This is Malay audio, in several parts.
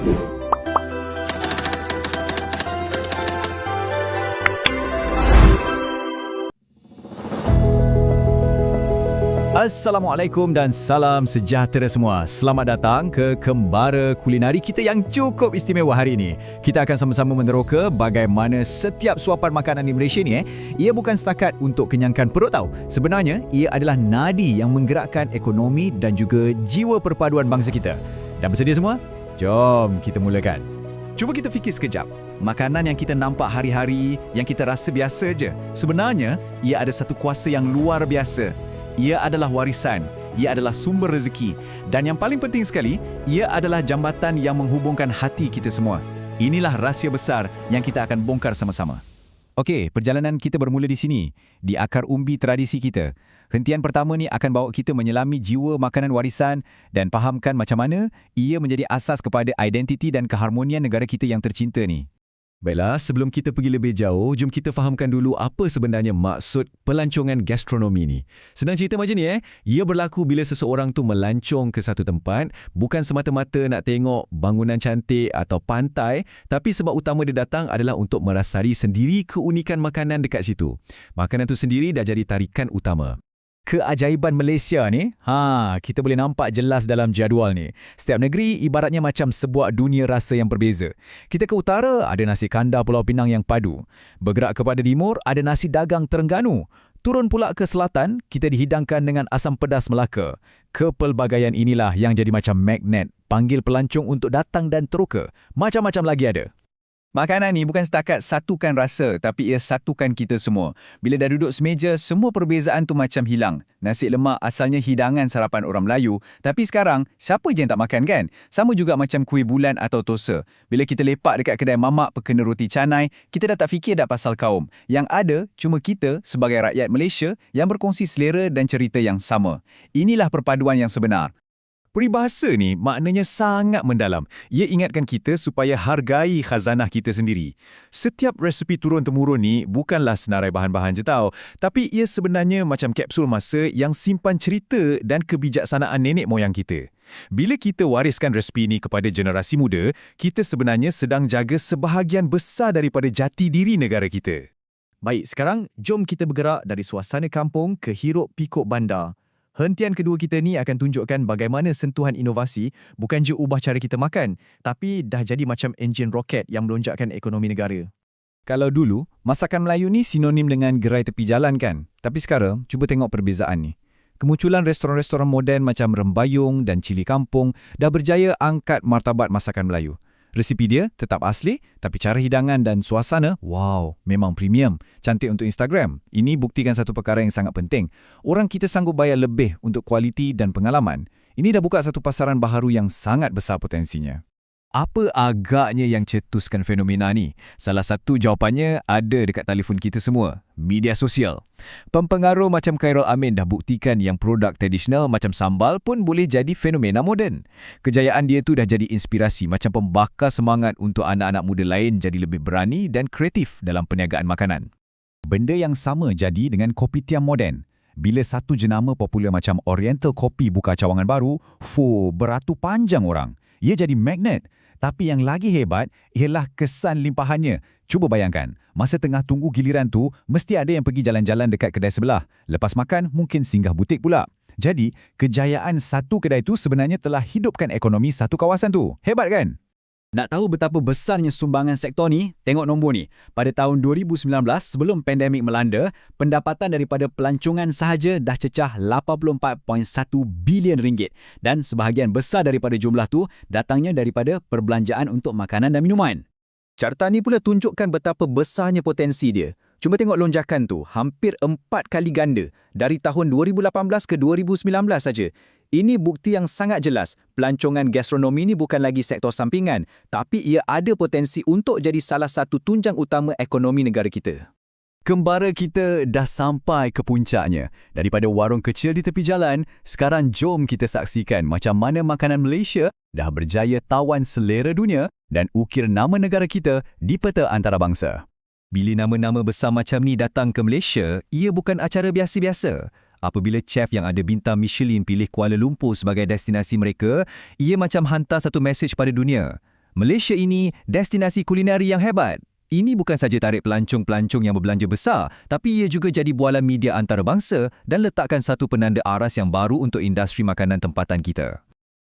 Assalamualaikum dan salam sejahtera semua. Selamat datang ke Kembara Kulinari kita yang cukup istimewa hari ini. Kita akan sama-sama meneroka bagaimana setiap suapan makanan di Malaysia ni ia bukan setakat untuk kenyangkan perut tau. Sebenarnya ia adalah nadi yang menggerakkan ekonomi dan juga jiwa perpaduan bangsa kita. Dah bersedia semua? Jom kita mulakan. Cuba kita fikir sekejap. Makanan yang kita nampak hari-hari, yang kita rasa biasa je, sebenarnya ia ada satu kuasa yang luar biasa. Ia adalah warisan, ia adalah sumber rezeki dan yang paling penting sekali, ia adalah jambatan yang menghubungkan hati kita semua. Inilah rahsia besar yang kita akan bongkar sama-sama. Okey, perjalanan kita bermula di sini, di akar umbi tradisi kita. Hentian pertama ni akan bawa kita menyelami jiwa makanan warisan dan fahamkan macam mana ia menjadi asas kepada identiti dan keharmonian negara kita yang tercinta ni. Baiklah, sebelum kita pergi lebih jauh, jom kita fahamkan dulu apa sebenarnya maksud pelancongan gastronomi ni. Senang cerita macam ni ia berlaku bila seseorang tu melancong ke satu tempat, bukan semata-mata nak tengok bangunan cantik atau pantai, tapi sebab utama dia datang adalah untuk merasai sendiri keunikan makanan dekat situ. Makanan tu sendiri dah jadi tarikan utama. Keajaiban Malaysia ni, kita boleh nampak jelas dalam jadual ni. Setiap negeri ibaratnya macam sebuah dunia rasa yang berbeza. Kita ke utara, ada nasi kandar Pulau Pinang yang padu. Bergerak kepada timur, ada nasi dagang Terengganu. Turun pula ke selatan, kita dihidangkan dengan asam pedas Melaka. Kepelbagaian inilah yang jadi macam magnet, panggil pelancong untuk datang dan teroka. Macam-macam lagi ada. Makanan ni bukan setakat satukan rasa, tapi ia satukan kita semua. Bila dah duduk semeja, semua perbezaan tu macam hilang. Nasi lemak asalnya hidangan sarapan orang Melayu, tapi sekarang, siapa je yang tak makan kan? Sama juga macam kuih bulan atau tosa. Bila kita lepak dekat kedai mamak perkena roti canai, kita dah tak fikir dah pasal kaum. Yang ada, cuma kita sebagai rakyat Malaysia yang berkongsi selera dan cerita yang sama. Inilah perpaduan yang sebenar. Peribahasa ni maknanya sangat mendalam. Ia ingatkan kita supaya hargai khazanah kita sendiri. Setiap resepi turun-temurun ni bukanlah senarai bahan-bahan je tau, tapi ia sebenarnya macam kapsul masa yang simpan cerita dan kebijaksanaan nenek moyang kita. Bila kita wariskan resepi ni kepada generasi muda, kita sebenarnya sedang jaga sebahagian besar daripada jati diri negara kita. Baik, sekarang jom kita bergerak dari suasana kampung ke hiruk pikuk bandar. Hentian kedua kita ni akan tunjukkan bagaimana sentuhan inovasi bukan je ubah cara kita makan, tapi dah jadi macam enjin roket yang melonjakkan ekonomi negara. Kalau dulu, masakan Melayu ni sinonim dengan gerai tepi jalan kan? Tapi sekarang, cuba tengok perbezaan ni. Kemunculan restoran-restoran moden macam Rembayung dan Cili Kampung dah berjaya angkat martabat masakan Melayu. Resipi dia tetap asli, tapi cara hidangan dan suasana, wow, memang premium. Cantik untuk Instagram. Ini buktikan satu perkara yang sangat penting. Orang kita sanggup bayar lebih untuk kualiti dan pengalaman. Ini dah buka satu pasaran baharu yang sangat besar potensinya. Apa agaknya yang cetuskan fenomena ni? Salah satu jawapannya ada dekat telefon kita semua, media sosial. Pempengaruh macam Khairul Amin dah buktikan yang produk tradisional macam sambal pun boleh jadi fenomena moden. Kejayaan dia tu dah jadi inspirasi macam pembakar semangat untuk anak-anak muda lain jadi lebih berani dan kreatif dalam perniagaan makanan. Benda yang sama jadi dengan kopitiam moden. Bila satu jenama popular macam Oriental Coffee buka cawangan baru, beratur panjang orang. Ia jadi magnet. Tapi yang lagi hebat ialah kesan limpahannya. Cuba bayangkan, masa tengah tunggu giliran tu, mesti ada yang pergi jalan-jalan dekat kedai sebelah. Lepas makan, mungkin singgah butik pula. Jadi, kejayaan satu kedai tu sebenarnya telah hidupkan ekonomi satu kawasan tu. Hebat kan? Nak tahu betapa besarnya sumbangan sektor ni? Tengok nombor ni. Pada tahun 2019, sebelum pandemik melanda, pendapatan daripada pelancongan sahaja dah cecah RM84.1 bilion dan sebahagian besar daripada jumlah tu datangnya daripada perbelanjaan untuk makanan dan minuman. Carta ni pula tunjukkan betapa besarnya potensi dia. Cuma tengok lonjakan tu, hampir 4 kali ganda dari tahun 2018 ke 2019 saja. Ini bukti yang sangat jelas, pelancongan gastronomi ni bukan lagi sektor sampingan, tapi ia ada potensi untuk jadi salah satu tunjang utama ekonomi negara kita. Kembara kita dah sampai ke puncaknya. Daripada warung kecil di tepi jalan, sekarang jom kita saksikan macam mana makanan Malaysia dah berjaya tawan selera dunia dan ukir nama negara kita di peta antarabangsa. Bila nama-nama besar macam ni datang ke Malaysia, ia bukan acara biasa-biasa. Apabila chef yang ada bintang Michelin pilih Kuala Lumpur sebagai destinasi mereka, ia macam hantar satu mesej pada dunia. Malaysia ini destinasi kulineri yang hebat. Ini bukan saja tarik pelancong-pelancong yang berbelanja besar, tapi ia juga jadi bualan media antarabangsa dan letakkan satu penanda aras yang baru untuk industri makanan tempatan kita.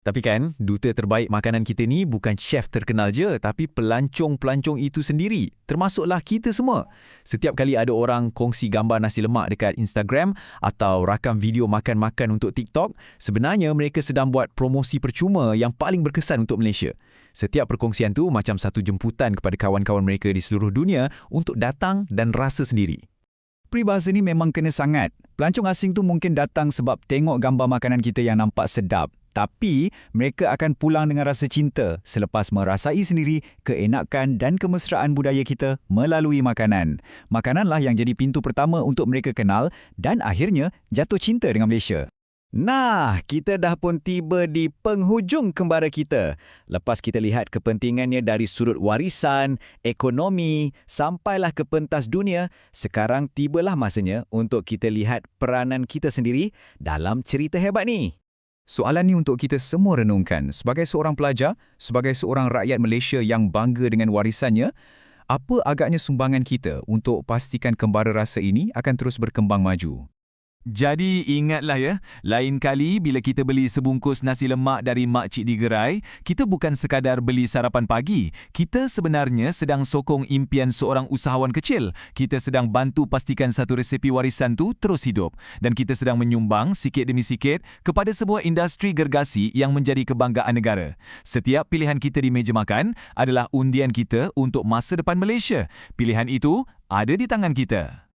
Tapi kan, duta terbaik makanan kita ni bukan chef terkenal je, tapi pelancong-pelancong itu sendiri, termasuklah kita semua. Setiap kali ada orang kongsi gambar nasi lemak dekat Instagram atau rakam video makan-makan untuk TikTok, sebenarnya mereka sedang buat promosi percuma yang paling berkesan untuk Malaysia. Setiap perkongsian tu macam satu jemputan kepada kawan-kawan mereka di seluruh dunia untuk datang dan rasa sendiri. Peribahasa ni memang kena sangat. Pelancong asing tu mungkin datang sebab tengok gambar makanan kita yang nampak sedap. Tapi, mereka akan pulang dengan rasa cinta selepas merasai sendiri keenakan dan kemesraan budaya kita melalui makanan. Makananlah yang jadi pintu pertama untuk mereka kenal dan akhirnya jatuh cinta dengan Malaysia. Nah, kita dah pun tiba di penghujung kembara kita. Lepas kita lihat kepentingannya dari sudut warisan, ekonomi, sampailah ke pentas dunia, sekarang tibalah masanya untuk kita lihat peranan kita sendiri dalam cerita hebat ni. Soalan ni untuk kita semua renungkan. Sebagai seorang pelajar, sebagai seorang rakyat Malaysia yang bangga dengan warisannya, apa agaknya sumbangan kita untuk pastikan kembara rasa ini akan terus berkembang maju? Jadi ingatlah ya, lain kali bila kita beli sebungkus nasi lemak dari makcik di gerai, kita bukan sekadar beli sarapan pagi. Kita sebenarnya sedang sokong impian seorang usahawan kecil. Kita sedang bantu pastikan satu resepi warisan tu terus hidup. Dan kita sedang menyumbang sikit demi sikit kepada sebuah industri gergasi yang menjadi kebanggaan negara. Setiap pilihan kita di meja makan adalah undian kita untuk masa depan Malaysia. Pilihan itu ada di tangan kita.